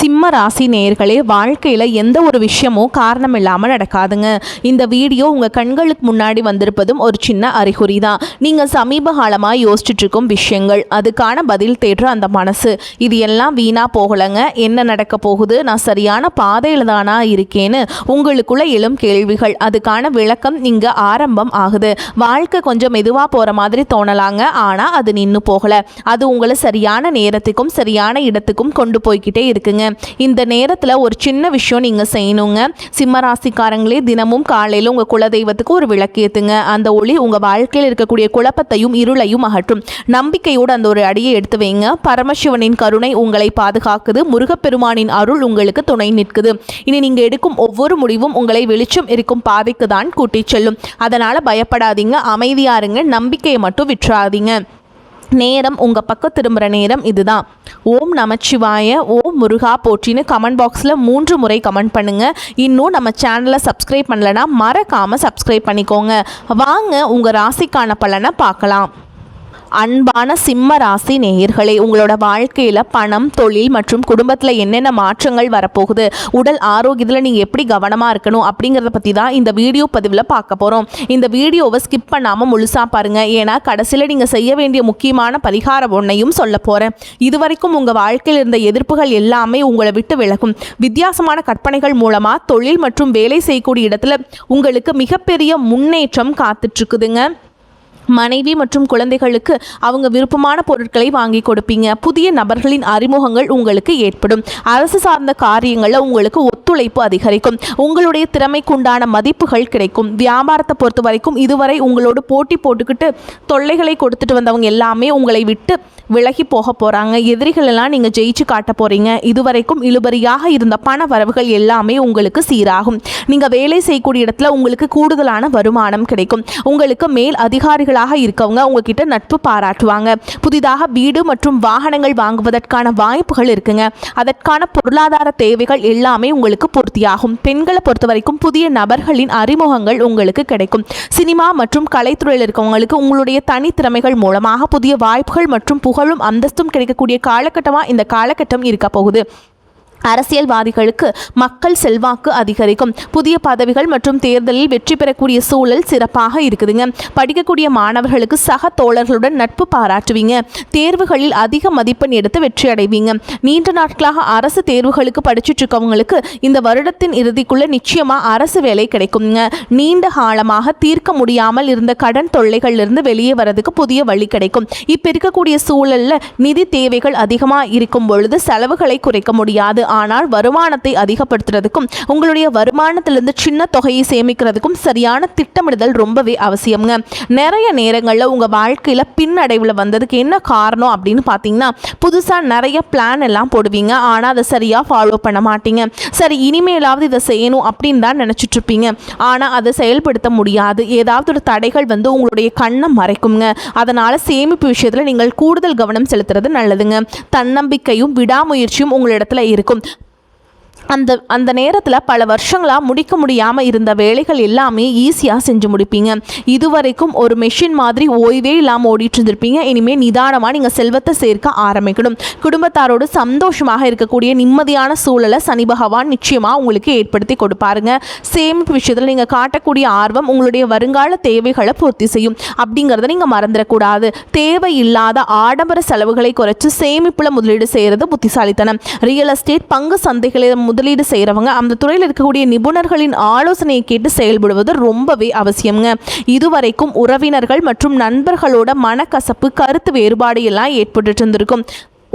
சிம்ம ராசி நேயர்களே, வாழ்க்கையில் எந்த ஒரு விஷயமும் காரணம் இல்லாமல் நடக்காதுங்க. இந்த வீடியோ உங்கள் கண்களுக்கு முன்னாடி வந்திருப்பதும் ஒரு சின்ன அறிகுறி தான். நீங்கள் சமீப காலமாக யோசிச்சுட்டு இருக்கும் விஷயங்கள், அதுக்கான பதில் தேடுற அந்த மனசு, இது எல்லாம் வீணாக போகலைங்க. என்ன நடக்க போகுது, நான் சரியான பாதையில் தானா இருக்கேன்னு உங்களுக்குள்ள எழும் கேள்விகள், அதுக்கான விளக்கம் இங்கே ஆரம்பம் ஆகுது. வாழ்க்கை கொஞ்சம் மெதுவாக போகிற மாதிரி தோணலாங்க, ஆனால் அது நின்று போகலை. அது உங்களை சரியான நேரத்துக்கும் சரியான இடத்துக்கும் கொண்டு போய்கிட்டே இருக்குங்க. இந்த நேரத்தில் ஒரு சின்ன விஷயம் நீங்கள் செய்யணுங்க. சிம்மராசிக்காரங்களே, தினமும் காலையில் உங்கள் குலதெய்வத்துக்கு ஒரு விளக்கேற்றுங்க. அந்த ஒளி உங்கள் வாழ்க்கையில் இருக்கக்கூடிய குழப்பத்தையும் இருளையும் அகற்றும். நம்பிக்கையோடு அந்த ஒரு அடியை எடுத்து வைங்க. பரமசிவனின் கருணை உங்களை பாதுகாக்குது. முருகப்பெருமானின் அருள் உங்களுக்கு துணை நிற்குது. இனி நீங்கள் எடுக்கும் ஒவ்வொரு முடிவும் உங்களை வெளிச்சம் இருக்கும் பாதைக்கு தான் கூட்டிச் செல்லும். அதனால் பயப்படாதீங்க, அமைதியா இருங்க, நம்பிக்கையை மட்டும் விட்டுறாதீங்க. நேரம் உங்கள் பக்கம் திரும்புகிற நேரம் இதுதான். ஓம் நமச்சிவாய, ஓம் முருகா போற்றின்னு கமெண்ட் பாக்ஸில் 3 முறை கமெண்ட் பண்ணுங்கள். இன்னும் நம்ம சேனலை சப்ஸ்கிரைப் பண்ணலைன்னா மறக்காமல் சப்ஸ்கிரைப் பண்ணிக்கோங்க. வாங்க உங்கள் ராசிக்கான பலனை பார்க்கலாம். அன்பான சிம்ம ராசி நேயர்களே, உங்களோட வாழ்க்கையில் பணம், தொழில் மற்றும் குடும்பத்தில் என்னென்ன மாற்றங்கள் வரப்போகுது, உடல் ஆரோக்கியத்தில் நீங்கள் எப்படி கவனமாக இருக்கணும் அப்படிங்கிறத பற்றி தான் இந்த வீடியோ பதிவில் பார்க்க போகிறோம். இந்த வீடியோவை ஸ்கிப் பண்ணாமல் முழுசாக பாருங்கள். ஏன்னா கடைசியில் நீங்கள் செய்ய வேண்டிய முக்கியமான பரிகாரம் ஒன்றையும் சொல்ல போகிறேன். இதுவரைக்கும் உங்கள் வாழ்க்கையில் இருந்த எதிர்ப்புகள் எல்லாமே உங்களை விட்டு விலகும். வித்தியாசமான கற்பனைகள் மூலமாக தொழில் மற்றும் வேலை செய்யக்கூடிய இடத்துல உங்களுக்கு மிகப்பெரிய முன்னேற்றம் காத்துட்ருக்குதுங்க. மனைவி மற்றும் குழந்தைகளுக்கு அவங்க விருப்பமான பொருட்களை வாங்கி கொடுப்பீங்க. புதிய நபர்களின் அறிமுகங்கள் உங்களுக்கு ஏற்படும். அரசு சார்ந்த காரியங்களில் உங்களுக்கு ஒத்துழைப்பு அதிகரிக்கும். உங்களுடைய திறமைக்குண்டான மதிப்புகள் கிடைக்கும். வியாபாரத்தை பொறுத்த வரைக்கும் இதுவரை உங்களோட போட்டி போட்டுக்கிட்டு தொல்லைகளை கொடுத்துட்டு வந்தவங்க எல்லாமே உங்களை விட்டு விலகி போக போகிறாங்க. எதிரிகளெல்லாம் நீங்கள் ஜெயிச்சு காட்ட போகிறீங்க. இதுவரைக்கும் இழுபறியாக இருந்த பண வரவுகள் எல்லாமே உங்களுக்கு சீராகும். நீங்கள் வேலை செய்யக்கூடிய இடத்துல உங்களுக்கு கூடுதலான வருமானம் கிடைக்கும். உங்களுக்கு மேல் அதிகாரிகளாக இருக்கவங்க உங்ககிட்ட நட்பு பாராட்டுவாங்க. புதிதாக வீடு மற்றும் வாகனங்கள் வாங்குவதற்கான வாய்ப்புகள் இருக்குங்க. அதற்கான பொருளாதார தேவைகள் எல்லாமே உங்களுக்கு பூர்த்தியாகும். பெண்களை பொறுத்த வரைக்கும் புதிய நபர்களின் அறிமுகங்கள் உங்களுக்கு கிடைக்கும். சினிமா மற்றும் கலைத்துறையில் இருக்கவங்களுக்கு உங்களுடைய தனித்திறமைகள் மூலமாக புதிய வாய்ப்புகள் மற்றும் புகழும் அந்தஸ்தும் கிடைக்கக்கூடிய காலகட்டமாக இந்த காலகட்டம் இருக்க போகுது. அரசியல்வாதிகளுக்கு மக்கள் செல்வாக்கு அதிகரிக்கும். புதிய பதவிகள் மற்றும் தேர்தலில் வெற்றி பெறக்கூடிய சூழல் சிறப்பாக இருக்குதுங்க. படிக்கக்கூடிய மாணவர்களுக்கு சக தோழர்களுடன் நட்பு பாராட்டுவீங்க. தேர்வுகளில் அதிக மதிப்பெண் எடுத்து வெற்றி அடைவீங்க. நீண்ட நாட்களாக அரசு தேர்வுகளுக்கு படிச்சுட்டு இருக்கவங்களுக்கு இந்த வருடத்தின் இறுதிக்குள்ள நிச்சயமா அரசு வேலை கிடைக்குங்க. நீண்ட காலமாக தீர்க்க முடியாமல் இருந்த கடன் தொல்லைகளிலிருந்து வெளியே வரதுக்கு புதிய வழி கிடைக்கும். இப்ப இருக்கக்கூடிய சூழல்ல நிதி தேவைகள் அதிகமாக இருக்கும் பொழுது செலவுகளை குறைக்க முடியாது. ஆனால் வருமானத்தை அதிகப்படுத்துறதுக்கும் உங்களுடைய வருமானத்திலிருந்து சின்ன தொகையை சேமிக்கிறதுக்கும் சரியான திட்டமிடுதல் ரொம்பவே அவசியம்ங்க. நிறைய நேரங்களில் உங்கள் வாழ்க்கையில் பின்னடைவில் வந்ததுக்கு என்ன காரணம் அப்படின்னு பார்த்தீங்கன்னா, புதுசாக நிறைய பிளான் எல்லாம் போடுவீங்க, ஆனால் அதை சரியாக ஃபாலோ பண்ண மாட்டீங்க. சரி, இனிமேலாவது இதை செய்யணும் அப்படின்னு தான் நினச்சிட்டு இருப்பீங்க, ஆனால் அதை செயல்படுத்த முடியாது. ஏதாவது ஒரு தடைகள் உங்களுடைய கண்ணை மறைக்குங்க. அதனால் சேமிப்பு விஷயத்தில் நீங்கள் கூடுதல் கவனம் செலுத்துறது நல்லதுங்க. தன்னம்பிக்கையும் விடாமுயற்சியும் உங்களிடத்துல இருக்கும். அந்த நேரத்தில் பல வருஷங்களாக முடிக்க முடியாமல் இருந்த வேலைகள் எல்லாமே ஈஸியாக செஞ்சு முடிப்பீங்க. இதுவரைக்கும் ஒரு மெஷின் மாதிரி ஓய்வே இல்லாமல் ஓடிட்டு இருந்திருப்பீங்க. இனிமேல் நிதானமாக நீங்கள் செல்வத்தை சேர்க்க ஆரம்பிக்கணும். குடும்பத்தாரோடு சந்தோஷமாக இருக்கக்கூடிய நிம்மதியான சூழலை சனி பகவான் நிச்சயமாக உங்களுக்கு ஏற்படுத்தி கொடுப்பாருங்க. சேமிப்பு விஷயத்தில் நீங்கள் காட்டக்கூடிய ஆர்வம் உங்களுடைய வருங்கால தேவைகளை பூர்த்தி செய்யும். அப்படிங்கிறத நீங்கள் மறந்துடக்கூடாது. தேவையில்லாத ஆடம்பர செலவுகளை குறைச்சி சேமிப்பில் முதலீடு செய்கிறது புத்திசாலித்தனம். ரியல் எஸ்டேட், பங்கு சந்தைகளை முதலீடு செய்கிறவங்க அந்த துறையில் இருக்கக்கூடிய நிபுணர்களின் ஆலோசனையை கேட்டு செயல்படுவது ரொம்பவே அவசியம்ங்க. இதுவரைக்கும் உறவினர்கள் மற்றும் நண்பர்களோட மனக்கசப்பு, கருத்து வேறுபாடு எல்லாம் ஏற்பட்டு இருந்திருக்கும்.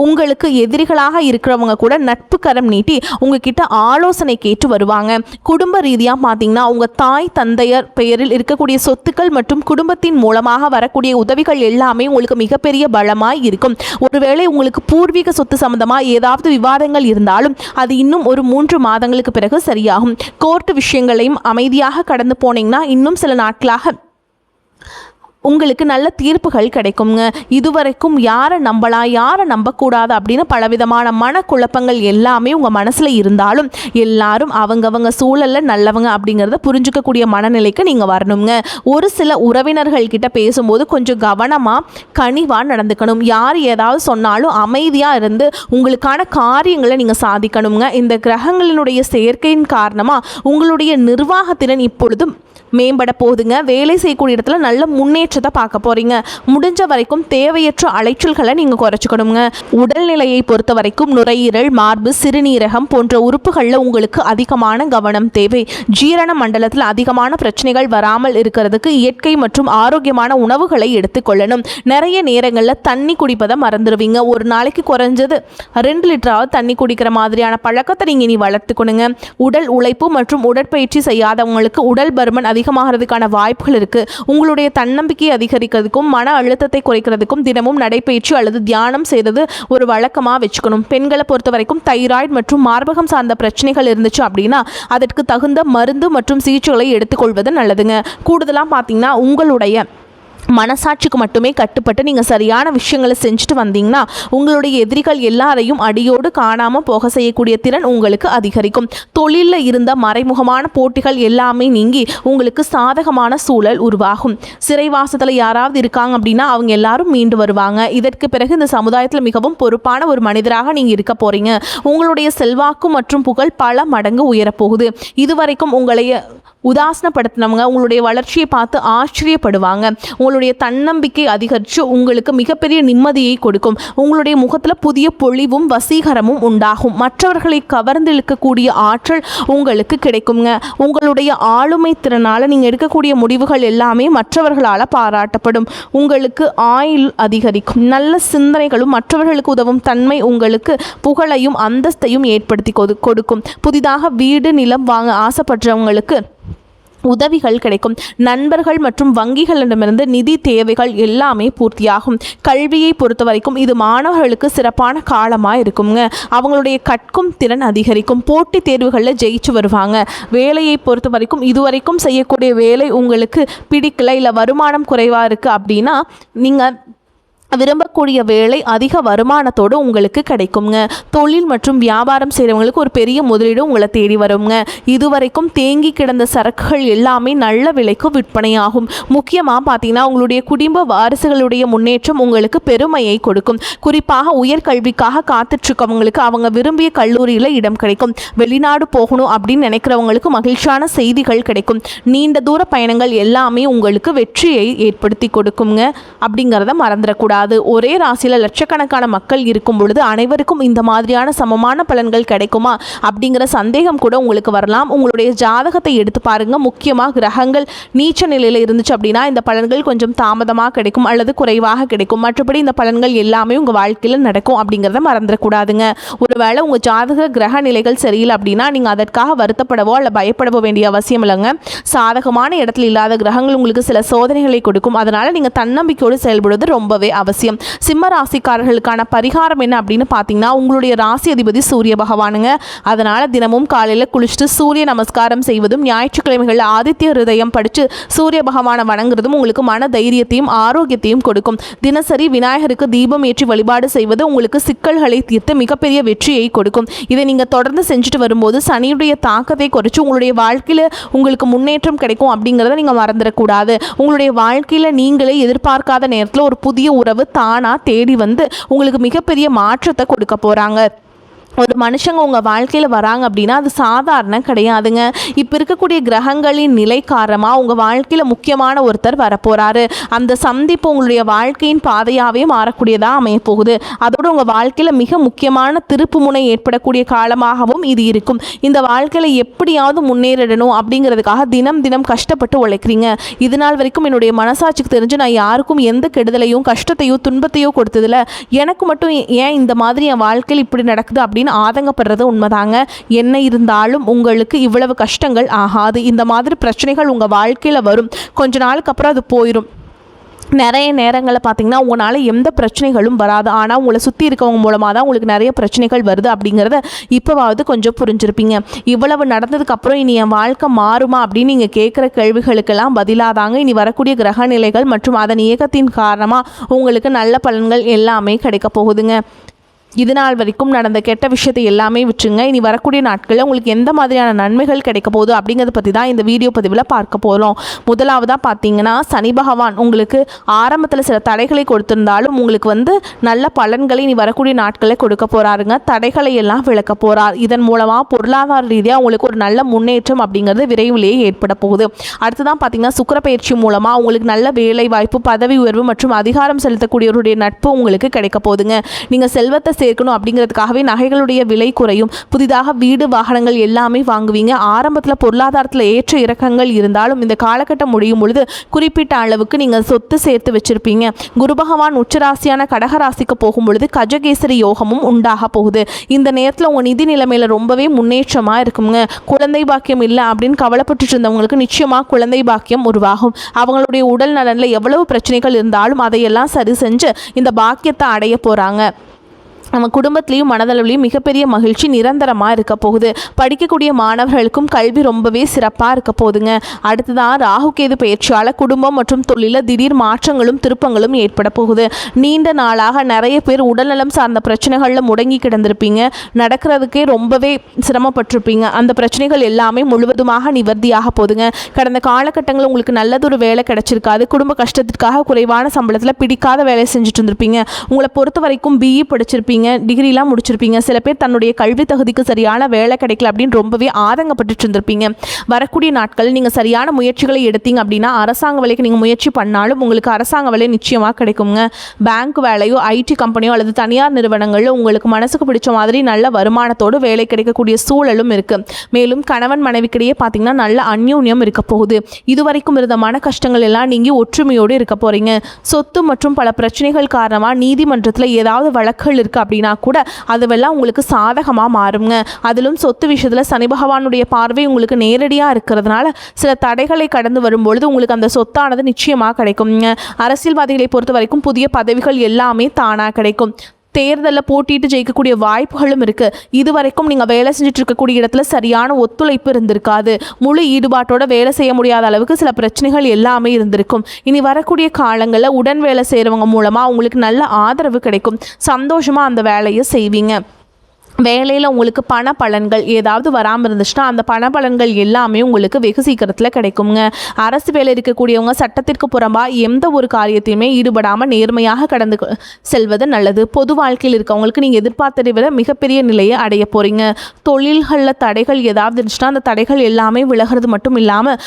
உங்களுக்கு எதிரிகளாக இருக்கிறவங்க கூட நட்பு கரம் நீட்டி உங்ககிட்ட ஆலோசனை கேட்டு வருவாங்க. குடும்ப ரீதியாக பார்த்தீங்கன்னா உங்கள் தாய் தந்தையர் பெயரில் இருக்கக்கூடிய சொத்துக்கள் மற்றும் குடும்பத்தின் மூலமாக வரக்கூடிய உதவிகள் எல்லாமே உங்களுக்கு மிகப்பெரிய பலமாய் இருக்கும். ஒருவேளை உங்களுக்கு பூர்வீக சொத்து சம்பந்தமாக ஏதாவது விவாதங்கள் இருந்தாலும் அது இன்னும் ஒரு 3 மாதங்களுக்கு பிறகு சரியாகும். கோர்ட்டு விஷயங்களையும் அமைதியாக கடந்து போனீங்கன்னா இன்னும் சில நாட்களாக உங்களுக்கு நல்ல தீர்ப்புகள் கிடைக்குங்க. இதுவரைக்கும் யாரை நம்பலாம் யாரை நம்பக்கூடாது அப்படின்னு பலவிதமான மனக்குழப்பங்கள் எல்லாமே உங்கள் மனசில் இருந்தாலும் எல்லாரும் அவங்கவங்க சூழலில் நல்லவங்க அப்படிங்கிறத புரிஞ்சுக்கக்கூடிய மனநிலைக்கு நீங்கள் வரணுங்க. ஒரு சில உறவினர்கள் கிட்ட பேசும்போது கொஞ்சம் கவனமாக கனிவாக நடந்துக்கணும். யார் ஏதாவது சொன்னாலும் அமைதியாக இருந்து உங்களுக்கான காரியங்களை நீங்கள் சாதிக்கணுங்க. இந்த கிரகங்களினுடைய சேர்க்கையின் காரணமாக உங்களுடைய நிர்வாகத்திறன் இப்பொழுதும் மேம்பட போகுதுங்க. வேலை செய்யக்கூடிய இடத்துல நல்ல முன்னேற்றத்தை பார்க்க போகிறீங்க. முடிஞ்ச வரைக்கும் தேவையற்ற அலைச்சல்களை நீங்கள் குறைச்சிக்கணுங்க. உடல்நிலையை பொறுத்த வரைக்கும் நுரையீரல், மார்பு, சிறுநீரகம் போன்ற உறுப்புகளில் உங்களுக்கு அதிகமான கவனம் தேவை. ஜீரண மண்டலத்தில் அதிகமான பிரச்சனைகள் வராமல் இருக்கிறதுக்கு இயற்கை மற்றும் ஆரோக்கியமான உணவுகளை எடுத்துக்கொள்ளணும். நிறைய நேரங்களில் தண்ணி குடிப்பதை மறந்துடுவீங்க. ஒரு நாளைக்கு குறைஞ்சது 2 லிட்டராவது தண்ணி குடிக்கிற மாதிரியான பழக்கத்தை நீங்கள் இனி வளர்த்துக்கணுங்க. உடல் உழைப்பு மற்றும் உடற்பயிற்சி செய்யாதவங்களுக்கு உடல் பருமன் அதிகமாகிறதுக்கான வாய்ப்புகள் இருக்கு. உங்களுடைய தன்னம்பிக்கையை அதிகரிக்கிறதுக்கும் மன அழுத்தத்தை குறைக்கிறதுக்கும் தினமும் நடைபயிற்சி அல்லது தியானம் செய்தது ஒரு வழக்கமாக வச்சுக்கணும். பெண்களை பொறுத்த வரைக்கும் தைராய்டு மற்றும் மார்பகம் சார்ந்த பிரச்சனைகள் இருந்துச்சு அப்படின்னா அதற்கு தகுந்த மருந்து மற்றும் சிகிச்சைகளை எடுத்துக்கொள்வது நல்லதுங்க. கூடுதலாக பார்த்தீங்கன்னா உங்களுடைய மனசாட்சிக்கு மட்டுமே கட்டுப்பட்டு நீங்கள் சரியான விஷயங்களை செஞ்சுட்டு வந்தீங்கன்னா உங்களுடைய எதிரிகள் எல்லாரையும் அடியோடு காணாமல் போக செய்யக்கூடிய திறன் உங்களுக்கு அதிகரிக்கும். தொழிலில் இருந்த மறைமுகமான போட்டிகள் எல்லாமே நீங்கி உங்களுக்கு சாதகமான சூழல் உருவாகும். சிறைவாசத்தில் யாராவது இருக்காங்க அப்படின்னா அவங்க எல்லாரும் மீண்டு வருவாங்க. இதற்கு பிறகு இந்த சமுதாயத்தில் மிகவும் பொறுப்பான ஒரு மனிதராக நீங்கள் இருக்க போகிறீங்க. உங்களுடைய செல்வாக்கு மற்றும் புகழ் பல மடங்கு உயரப்போகுது. இதுவரைக்கும் உங்களை உதாசனப்படுத்தினவங்க உங்களுடைய வளர்ச்சியை பார்த்து ஆச்சரியப்படுவாங்க. உங்களுடைய தன்னம்பிக்கை அதிகரித்து உங்களுக்கு மிகப்பெரிய நிம்மதியை கொடுக்கும். உங்களுடைய முகத்தில் புதிய பொலிவும் வசீகரமும் உண்டாகும். மற்றவர்களை கவர்ந்து இழுக்கக்கூடிய ஆற்றல் உங்களுக்கு கிடைக்குங்க. உங்களுடைய ஆளுமை திறனால் நீங்கள் எடுக்கக்கூடிய முடிவுகள் எல்லாமே மற்றவர்களால் பாராட்டப்படும். உங்களுக்கு ஆயுள் அதிகரிக்கும். நல்ல சிந்தனைகளும் மற்றவர்களுக்கு உதவும் தன்மை உங்களுக்கு புகழையும் அந்தஸ்தையும் ஏற்படுத்தி கொடுக்கும். புதிதாக வீடு நிலம் வாங்க ஆசைப்படுறவங்களுக்கு உதவிகள் கிடைக்கும். நண்பர்கள் மற்றும் வங்கிகளிடமிருந்து நிதி தேவைகள் எல்லாமே பூர்த்தியாகும். கல்வியை பொறுத்த வரைக்கும் இது மாணவர்களுக்கு சிறப்பான காலமாக இருக்குங்க. அவங்களுடைய கற்கும் திறன் அதிகரிக்கும். போட்டித் தேர்வுகளில் ஜெயிச்சு வருவாங்க. வேலையை பொறுத்த வரைக்கும் இதுவரைக்கும் செய்யக்கூடிய வேலை உங்களுக்கு பிடிக்கல, இல்லை வருமானம் குறைவாக இருக்குது அப்படின்னா நீங்கள் விரும்பக்கூடிய வேலை அதிக வருமானத்தோடு உங்களுக்கு கிடைக்குங்க. தொழில் மற்றும் வியாபாரம் செய்கிறவங்களுக்கு ஒரு பெரிய முதலீடு உங்களை தேடி வருங்க. இதுவரைக்கும் தேங்கி கிடந்த சரக்குகள் எல்லாமே நல்ல விலைக்கு விற்பனையாகும். முக்கியமாக பார்த்தீங்கன்னா உங்களுடைய குடும்ப வாரிசுகளுடைய முன்னேற்றம் உங்களுக்கு பெருமையை கொடுக்கும். குறிப்பாக உயர்கல்விக்காக காத்துட்ருக்கவங்களுக்கு அவங்க விரும்பிய கல்லூரியில் இடம் கிடைக்கும். வெளிநாடு போகணும் அப்படின்னு நினைக்கிறவங்களுக்கு மகிழ்ச்சியான செய்திகள் கிடைக்கும். நீண்ட தூர பயணங்கள் எல்லாமே உங்களுக்கு வெற்றியை ஏற்படுத்தி கொடுக்குங்க. அப்படிங்கிறத மறந்துடக்கூடாது. ஒரே ராசியில் லட்சக்கணக்கான மக்கள் இருக்கும் பொழுது அனைவருக்கும் இந்த மாதிரியான சமமான பலன்கள் கிடைக்குமா அப்படிங்கிற சந்தேகம் கூட உங்களுக்கு வரலாம். உங்களுடைய ஜாதகத்தை எடுத்து பாருங்க. முக்கியமாக கிரகங்கள் நீச்ச நிலையில் இருந்துச்சு அப்படின்னா இந்த பலன்கள் கொஞ்சம் தாமதமாக கிடைக்கும் அல்லது குறைவாக கிடைக்கும். மற்றபடி இந்த பலன்கள் எல்லாமே உங்கள் வாழ்க்கையில் நடக்கும் அப்படிங்கிறத மறந்துடக்கூடாதுங்க. ஒருவேளை உங்கள் ஜாதக கிரக நிலைகள் சரியில்லை அப்படின்னா நீங்கள் அதற்காக வருத்தப்படவோ அல்ல பயப்படவோ வேண்டிய அவசியம் இல்லைங்க. சாதகமான இடத்துல இல்லாத கிரகங்கள் உங்களுக்கு சில சோதனைகளை கொடுக்கும். அதனால் நீங்கள் தன்னம்பிக்கையோடு செயல்படுவது ரொம்பவே அவசியம். சிம்ம ராசிக்காரர்களுக்கான பரிகாரம் என்ன அப்படின்னு பார்த்தீங்கன்னா உங்களுடைய ராசி அதிபதி சூரிய பகவானுங்க. அதனால் தினமும் காலையில் குளிச்சுட்டு சூரிய நமஸ்காரம் செய்வதும் ஞாயிற்றுக்கிழமைகளில் ஆதித்ய ஹிருதயம் படித்து சூரிய பகவானை வணங்குறதும் உங்களுக்கு மன தைரியத்தையும் ஆரோக்கியத்தையும் கொடுக்கும். தினசரி விநாயகருக்கு தீபம் ஏற்றி வழிபாடு செய்வது உங்களுக்கு சிக்கல்களை தீர்த்து மிகப்பெரிய வெற்றியை கொடுக்கும். இதை நீங்கள் தொடர்ந்து செஞ்சுட்டு வரும்போது சனியுடைய தாக்கத்தை குறைச்சி உங்களுடைய வாழ்க்கையில் உங்களுக்கு முன்னேற்றம் கிடைக்கும் அப்படிங்கிறத நீங்கள் மறந்துடக்கூடாது. உங்களுடைய வாழ்க்கையில் நீங்களே எதிர்பார்க்காத நேரத்தில் ஒரு புதிய உறவு தானாக தேடி வந்து உங்களுக்கு மிகப்பெரிய மாற்றத்தை கொடுக்க போகிறாங்க. ஒரு மனுஷங்க உங்கள் வாழ்க்கையில் வராங்க அப்படின்னா அது சாதாரண கிடையாதுங்க. இப்போ இருக்கக்கூடிய கிரகங்களின் நிலை காரணமாக உங்கள் வாழ்க்கையில் முக்கியமான ஒருத்தர் வரப்போகிறாரு. அந்த சந்திப்பு உங்களுடைய வாழ்க்கையின் பாதையாகவே மாறக்கூடியதாக அமையப்போகுது. அதோடு உங்கள் வாழ்க்கையில் மிக முக்கியமான திருப்பு முனை ஏற்படக்கூடிய காலமாகவும் இது இருக்கும். இந்த வாழ்க்கையில் எப்படியாவது முன்னேறிடணும் அப்படிங்கிறதுக்காக தினம் தினம் கஷ்டப்பட்டு உழைக்கிறீங்க. இது நாள் வரைக்கும் என்னுடைய மனசாட்சிக்கு தெரிஞ்சு நான் யாருக்கும் எந்த கெடுதலையும் கஷ்டத்தையோ துன்பத்தையோ கொடுத்ததில்ல, எனக்கு மட்டும் ஏன் இந்த மாதிரி என் வாழ்க்கையில் இப்படி நடக்குது அப்படின்னு ஆதங்கப்படுறது உண்மைதாங்க. என்ன இருந்தாலும் உங்களுக்கு இவ்வளவு கஷ்டங்கள் ஆகாது. இந்த மாதிரி பிரச்சனைகள் உங்கள் வாழ்க்கையில் வரும். கொஞ்ச நாளுக்கு அப்புறம் அது போயிடும். நிறைய நேரங்களில் பார்த்தீங்கன்னா உங்களால் எந்த பிரச்சனைகளும் வராது. ஆனால் உங்களை சுற்றி இருக்கவங்க மூலமாக தான் உங்களுக்கு நிறைய பிரச்சனைகள் வருது அப்படிங்கிறத இப்போவாவது கொஞ்சம் புரிஞ்சிருப்பீங்க. இவ்வளவு நடந்ததுக்கப்புறம் இனி என் வாழ்க்கை மாறுமா அப்படின்னு நீங்கள் கேட்குற கேள்விகளுக்கெல்லாம் பதிலாதாங்க இனி வரக்கூடிய கிரக நிலைகள் மற்றும் அதன் இயக்கத்தின் காரணமாக உங்களுக்கு நல்ல பலன்கள் எல்லாமே கிடைக்க போகுதுங்க. இது நாள் வரைக்கும் நடந்த கெட்ட விஷயத்தை எல்லாமே விட்டுருங்க. இனி வரக்கூடிய நாட்களில் உங்களுக்கு எந்த மாதிரியான நன்மைகள் கிடைக்க போகுது அப்படிங்கிறத பற்றி தான் இந்த வீடியோ பதிவில் பார்க்க போகிறோம். முதலாவதாக பார்த்தீங்கன்னா சனி பகவான் உங்களுக்கு ஆரம்பத்தில் சில தடைகளை கொடுத்திருந்தாலும் உங்களுக்கு நல்ல பலன்களை இனி வரக்கூடிய நாட்களில் கொடுக்க போகிறாருங்க. தடைகளை எல்லாம் விளக்க போகிறார். இதன் மூலமாக பொருளாதார ரீதியாக உங்களுக்கு ஒரு நல்ல முன்னேற்றம் அப்படிங்கிறது விரைவிலேயே ஏற்பட போகுது. அடுத்ததான் பார்த்தீங்கன்னா சுக்கிர பயிற்சி மூலமாக உங்களுக்கு நல்ல வேலை வாய்ப்பு, பதவி உயர்வு மற்றும் அதிகாரம் செலுத்தக்கூடியவருடைய நட்பு உங்களுக்கு கிடைக்க போகுதுங்க. நீங்கள் செல்வத்தை சேர்க்கணும் அப்படிங்கிறதுக்காகவே நகைகளுடைய விலை குறையும். புதிதாக வீடு வாகனங்கள் எல்லாமே வாங்குவீங்க. ஆரம்பத்தில் பொருளாதாரத்தில் ஏற்ற இறக்கங்கள் இருந்தாலும் இந்த காலகட்டம் முடியும் பொழுது குறிப்பிட்ட அளவுக்கு நீங்கள் சொத்து சேர்த்து வச்சிருப்பீங்க. குரு பகவான் உச்சராசியான கடகராசிக்கு போகும் பொழுது கஜகேசரி யோகமும் உண்டாக போகுது. இந்த நேரத்தில் உங்கள் நிதி நிலைமையில் ரொம்பவே முன்னேற்றமாக இருக்குங்க. குழந்தை பாக்கியம் இல்லை அப்படின்னு கவலைப்பட்டு இருந்தவங்களுக்கு நிச்சயமாக குழந்தை பாக்கியம் உருவாகும். அவங்களுடைய உடல் நலனில் எவ்வளவு பிரச்சனைகள் இருந்தாலும் அதையெல்லாம் சரி செஞ்சு இந்த பாக்கியத்தை அடைய போகிறாங்க. நம்ம குடும்பத்திலையும் மனதளவுலையும் மிகப்பெரிய மகிழ்ச்சி நிரந்தரமாக இருக்க போகுது. படிக்கக்கூடிய மாணவர்களுக்கும் கல்வி ரொம்பவே சிறப்பாக இருக்க போகுதுங்க. அடுத்ததான் ராகுகேது பயிற்சியால் குடும்பம் மற்றும் தொழிலில் திடீர் மாற்றங்களும் திருப்பங்களும் ஏற்பட போகுது. நீண்ட நாளாக நிறைய பேர் உடல்நலம் சார்ந்த பிரச்சனைகளில் முடங்கி கிடந்திருப்பீங்க. நடக்கிறதுக்கே ரொம்பவே சிரமப்பட்டிருப்பீங்க. அந்த பிரச்சனைகள் எல்லாமே முழுவதுமாக நிவர்த்தியாக போகுதுங்க. கடந்த காலகட்டங்களில் உங்களுக்கு நல்லதொரு வேலை கிடைச்சிருக்காது. குடும்ப கஷ்டத்திற்காக குறைவான சம்பளத்தில் பிடிக்காத வேலை செஞ்சுட்டு இருந்திருப்பீங்க. உங்களை பொறுத்த வரைக்கும் பிஇ படிச்சிருப்பீங்க, டிகிரிலாம் முடிச்சிருப்பீங்க. சில பேர் தன்னுடைய கல்வி தகுதிக்கு சரியான வேலை கிடைக்கல அப்படின்னு ரொம்பவே ஆதங்கப்பட்டு இருந்திருப்பீங்க. வரக்கூடிய நாட்கள் நீங்கள் சரியான முயற்சிகளை எடுத்தீங்க அப்படின்னா அரசாங்க வேலைக்கு நீங்கள் முயற்சி பண்ணாலும் உங்களுக்கு அரசாங்க வேலை நிச்சயமாக கிடைக்குங்க. பேங்க் வேலையோ, ஐடி கம்பெனியோ அல்லது தனியார் நிறுவனங்களில் உங்களுக்கு மனசுக்கு பிடிச்ச மாதிரி நல்ல வருமானத்தோடு வேலை கிடைக்கக்கூடிய சூழலும் இருக்குது. மேலும் கணவன் மனைவிக்கிடையே பார்த்தீங்கன்னா நல்ல அந்யோன்யம் இருக்க போகுது. இதுவரைக்கும் இருந்த மன கஷ்டங்கள் எல்லாம் நீங்கி ஒற்றுமையோடு இருக்க போகிறீங்க. சொத்து மற்றும் பல பிரச்சனைகள் காரணமாக நீதிமன்றத்தில் ஏதாவது வழக்குகள் இருக்குது அப்படின்னா கூட அதுவெல்லாம் உங்களுக்கு சாதகமாக மாறுங்க. அதிலும் சொத்து விஷயத்தில் சனி பகவானுடைய பார்வை உங்களுக்கு நேரடியாக இருக்கிறதுனால சில தடைகளை கடந்து வரும்பொழுது உங்களுக்கு அந்த சொத்தானது நிச்சயமாக கிடைக்குங்க. அரசியல்வாதிகளை பொறுத்த வரைக்கும் புதிய பதவிகள் எல்லாமே தானாக கிடைக்கும். தேர்தலில் போட்டிட்டு ஜெயிக்கக்கூடிய வாய்ப்புகளும் இருக்குது. இதுவரைக்கும் நீங்கள் வேலை செஞ்சுட்டு இருக்கக்கூடிய இடத்துல சரியான ஒத்துழைப்பு இருந்திருக்காது. முழு ஈடுபாட்டோட வேலை செய்ய முடியாத அளவுக்கு சில பிரச்சனைகள் எல்லாமே இருந்திருக்கும். இனி வரக்கூடிய காலங்களில் உடன் வேலை செய்கிறவங்க மூலமாக உங்களுக்கு நல்ல ஆதரவு கிடைக்கும். சந்தோஷமாக அந்த வேலையை செய்வீங்க. வேலையில் உங்களுக்கு பண பலன்கள் ஏதாவது வராமல் இருந்துச்சுன்னா அந்த பண பலன்கள் எல்லாமே உங்களுக்கு வெகு சீக்கிரத்தில் கிடைக்குங்க. அரசு வேலை இருக்கக்கூடியவங்க சட்டத்திற்கு புறம்பாக எந்த ஒரு காரியத்தையுமே ஈடுபடாமல் நேர்மையாக கடந்து செல்வது நல்லது. பொது வாழ்க்கையில் இருக்கவங்களுக்கு நீங்கள் எதிர்பார்த்ததை விட மிகப்பெரிய நிலையை அடைய போகிறீங்க. தொழில்களில் தடைகள் ஏதாவது இருந்துச்சுன்னா அந்த தடைகள் எல்லாமே விலகிறது மட்டும் இல்லாமல்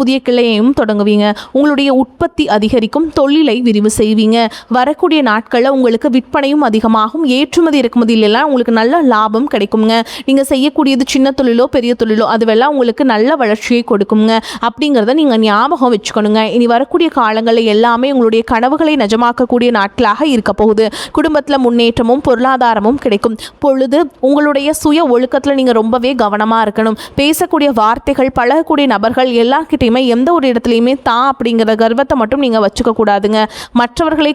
புதிய கிளையையும் தொடங்குவீங்க. உங்களுடைய உற்பத்தி அதிகரிக்கும். தொழிலை விரிவு செய்வீங்க. வரக்கூடிய நாட்களில் உங்களுக்கு விற்பனையும் அதிகமாகும். ஏற்றுமதி இறக்குமதியிலெல்லாம் உங்களுக்கு நல்ல லாபம் கிடைக்குங்க. நீங்கள் செய்யக்கூடியது சின்ன தொழிலோ பெரிய தொழிலோ அதுவெல்லாம் உங்களுக்கு நல்ல வளர்ச்சியை கொடுக்குங்க. அப்படிங்கிறத நீங்கள் ஞாபகம் வச்சுக்கணுங்க. இனி வரக்கூடிய காலங்களில் எல்லாமே உங்களுடைய கனவுகளை நிஜமாக்கக்கூடிய நாட்களாக இருக்க போகுது. குடும்பத்தில் முன்னேற்றமும் பொருளாதாரமும் கிடைக்கும். பொழுது உங்களுடைய சுய ஒழுக்கத்தில் நீங்கள் ரொம்பவே கவனமாக இருக்கணும். பேசக்கூடிய வார்த்தைகள், பழகக்கூடிய நபர்கள் எல்லார்கிட்டையுமே எந்த ஒரு இடத்துலையுமே அப்படிங்கிற கர்வத்தை மட்டும் நீங்கள் வச்சுக்க கூடாதுங்க. மற்றவர்களை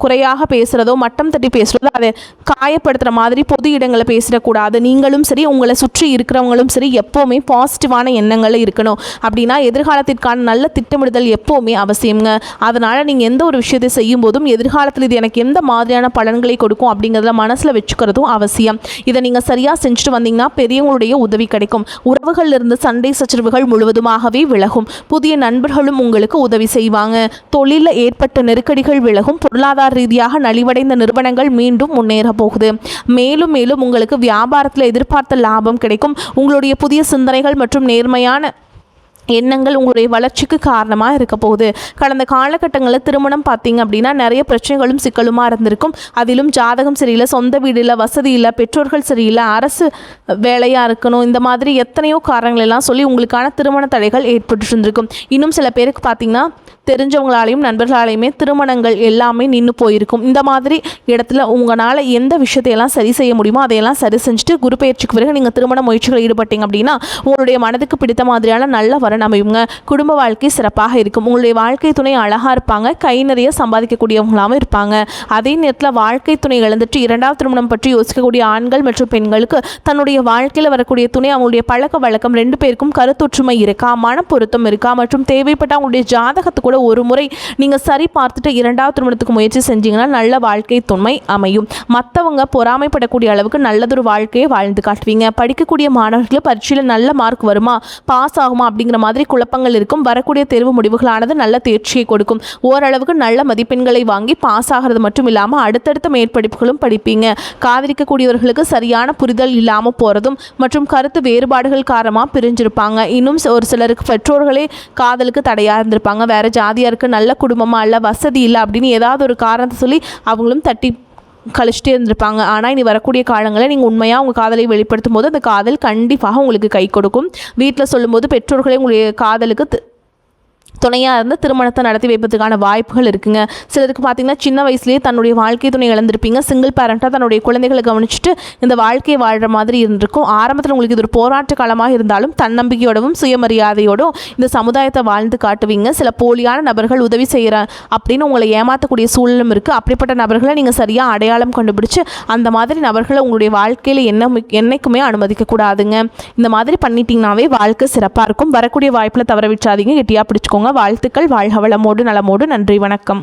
குறையாக பேசுகிறதோ மட்டம் தட்டி பேசுகிறதோ அதை காயப்படுத்துகிற மாதிரி பொது இடங்களை பேசிடக்கூடாது. நீங்களும் சரி உங்களை சுற்றி இருக்கிறவங்களும் சரி எப்போவுமே பாசிட்டிவான எண்ணங்கள் இருக்கணும். அப்படின்னா எதிர்காலத்திற்கான நல்ல திட்டமிடுதல் எப்போவுமே அவசியங்க. அதனால் நீங்கள் எந்த ஒரு விஷயத்தை செய்யும் போதும் எதிர்காலத்தில் இது எனக்கு எந்த மாதிரியான பலன்களை கொடுக்கும் அப்படிங்கிறத மனசில் வச்சுக்கிறதும் அவசியம். இதை நீங்கள் சரியாக செஞ்சுட்டு வந்தீங்கன்னா பெரியவங்களுடைய உதவி கிடைக்கும். உறவுகளில் இருந்து சண்டை சச்சரவுகள் முழுவதுமாகவே விலகும். புதிய நண்பர்களும் உங்களுக்கு உதவி செய்வாங்க. தொழிலில் ஏற்பட்ட நெருக்கடிகள் விலகும். பொருளாதார ரீதியாக நலிவடைந்த நிறுவனங்கள் மீண்டும் முன்னேற போகுது. மேலும் உங்களுக்கு வியாபாரத்தில் எதிர்பார்த்த லாபம் கிடைக்கும். உங்களுடைய புதிய சிந்தனைகள் மற்றும் நேர்மையான எண்ணங்கள் உங்களுடைய வளர்ச்சிக்கு காரணமாக இருக்க போகுது. கடந்த காலகட்டங்களில் திருமணம் பார்த்தீங்க அப்படின்னா நிறைய பிரச்சனைகளும் சிக்கலுமாக இருந்திருக்கும். அதிலும் ஜாதகம் சரியில்லை, சொந்த வீடு இல்லை, வசதி இல்லை, பெற்றோர்கள் சரியில்லை, அரசு வேலையாக இருக்கணும், இந்த மாதிரி எத்தனையோ காரணங்கள் எல்லாம் சொல்லி உங்களுக்கான திருமண தடைகள் ஏற்பட்டு இருந்திருக்கும். இன்னும் சில பேருக்கு பார்த்தீங்கன்னா தெரிஞ்சவங்களாலையும் நண்பர்களாலையுமே திருமணங்கள் எல்லாமே நின்று போயிருக்கும். இந்த மாதிரி இடத்துல உங்களால் எந்த விஷயத்தையெல்லாம் சரி செய்ய முடியுமோ அதையெல்லாம் சரி செஞ்சுட்டு குரு பயிற்சிக்கு பிறகு நீங்கள் திருமண முயற்சிகள் ஈடுபட்டீங்க அப்படின்னா உங்களுடைய மனதுக்கு பிடித்த மாதிரியான நல்ல வரன் அமையுங்க. குடும்ப வாழ்க்கை சிறப்பாக இருக்கும். உங்களுடைய வாழ்க்கை துணை அழகாக இருப்பாங்க, கை நிறைய சம்பாதிக்கக்கூடியவங்களாகவும் இருப்பாங்க. அதே நேரத்தில் வாழ்க்கை துணை இழந்துட்டு இரண்டாவது திருமணம் பற்றி யோசிக்கக்கூடிய ஆண்கள் மற்றும் பெண்களுக்கு தன்னுடைய வாழ்க்கையில் வரக்கூடிய துணை அவங்களுடைய பழக்க வழக்கம் ரெண்டு பேருக்கும் கருத்தொற்றுமை இருக்கா, மன பொருத்தம் இருக்கா மற்றும் தேவைப்பட்ட அவங்களுடைய ஜாதகத்தை கூட ஒரு முறை நீங்கள் சரி பார்த்துட்டு இரண்டாவது திருமணத்துக்கு முயற்சி செஞ்சீங்கன்னா நல்ல வாழ்க்கை துணை அமையும். மற்றவங்க பொறாமைப்படக்கூடிய அளவுக்கு நல்லதொரு வாழ்க்கையை வாழ்ந்து காட்டுவீங்க. படிக்கக்கூடிய மாணவர்களுக்கு பரீட்சையில் நல்ல மார்க் வருமா, பாஸ் ஆகுமா அப்படிங்கிற மாதிரி குழப்பங்கள் இருக்கும். வரக்கூடிய தேர்வு முடிவுகளானது நல்ல தேர்ச்சியை கொடுக்கும். ஓரளவுக்கு நல்ல மதிப்பெண்களை வாங்கி பாஸ் ஆகிறது மட்டும் இல்லாமல் அடுத்தடுத்த மேற்படிப்புகளும் படிப்பீங்க. காதலிக்கக்கூடியவர்களுக்கு சரியான புரிதல் இல்லாமல் போகிறதும் மற்றும் கருத்து வேறுபாடுகள் காரணமாக பிரிஞ்சிருப்பாங்க. இன்னும் ஒரு சிலருக்கு பெற்றோர்களே காதலுக்கு தடையாக இருந்திருப்பாங்க. வேறு ஜாதியாருக்கு நல்ல குடும்பமாக இல்லை, வசதி இல்லை அப்படின்னு ஏதாவது ஒரு காரணத்தை சொல்லி அவங்களும் தட்டி கழிச்சிட்டே இருந்திருப்பாங்க. ஆனால் இனி வரக்கூடிய காலங்களில் நீங்கள் உண்மையாக உங்கள் காதலை வெளிப்படுத்தும் போது அந்த காதல் கண்டிப்பாக உங்களுக்கு கை கொடுக்கும். வீட்டில் சொல்லும்போது பெற்றோர்களே உங்களுடைய காதலுக்கு துணையாக இருந்து திருமணத்தை நடத்தி வைப்பதற்கான வாய்ப்புகள் இருக்குங்க. சிலருக்கு பார்த்திங்கன்னா சின்ன வயசுலேயே தன்னுடைய வாழ்க்கை துணை இழந்திருப்பீங்க. சிங்கிள் பேரண்ட்டாக தன்னுடைய குழந்தைகளை கவனிச்சுட்டு இந்த வாழ்க்கையை வாழ்கிற மாதிரி இருந்திருக்கும். ஆரம்பத்தில் உங்களுக்கு இது ஒரு போராட்ட காலமாக இருந்தாலும் தன்னம்பிக்கையோடவும் சுயமரியாதையோடும் இந்த சமுதாயத்தை வாழ்ந்து காட்டுவீங்க. சில போலியான நபர்கள் உதவி செய்கிற அப்படின்னு உங்களை ஏமாற்றக்கூடிய சூழலும் இருக்குது. அப்படிப்பட்ட நபர்களை நீங்கள் சரியாக அடையாளம் கண்டுபிடிச்சு அந்த மாதிரி நபர்களை உங்களுடைய வாழ்க்கையில் என்னைக்குமே அனுமதிக்கக்கூடாதுங்க. இந்த மாதிரி பண்ணிட்டீங்கன்னாவே வாழ்க்கை சிறப்பாக இருக்கும். வரக்கூடிய வாய்ப்பில் தவற விட்டாதீங்க, கெட்டியாக பிடிச்சிக்கோங்க. வாழ்த்துக்கள். வாழ்க வளமோடு நலமோடு. நன்றி, வணக்கம்.